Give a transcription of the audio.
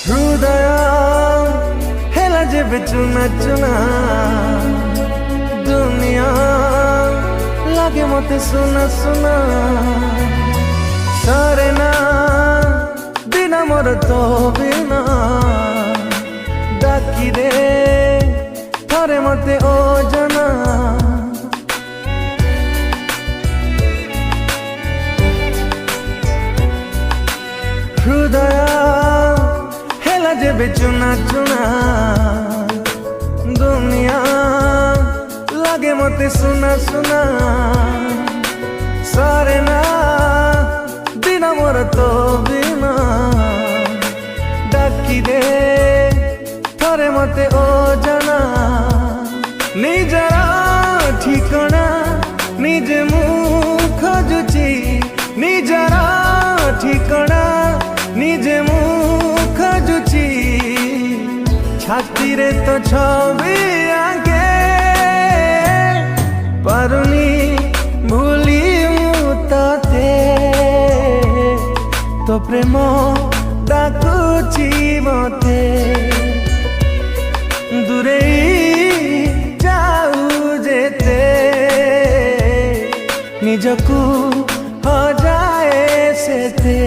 हृदय हेला जेबे चुना चुना दुनिया लागे मते सुना सुना सारे ना बिना मोर तो बिना डाकी दे थारे मते ओ जना हृदय हेला जेबे चुना चुना दुनिया लागे मते सुना सुना सारे ना बिना मोर तो बिना डाकी दे थारे मते ओ जना निजरा ठिकाना निजे मुख खोजुची निजरा ठिकाना निजे मुख खोजुची छाती रे तो छवि आगे पारुनी भूली मुताते तो प्रेम डाकुची मते दूरे जाऊ जेते निजकू हो जाए सेते।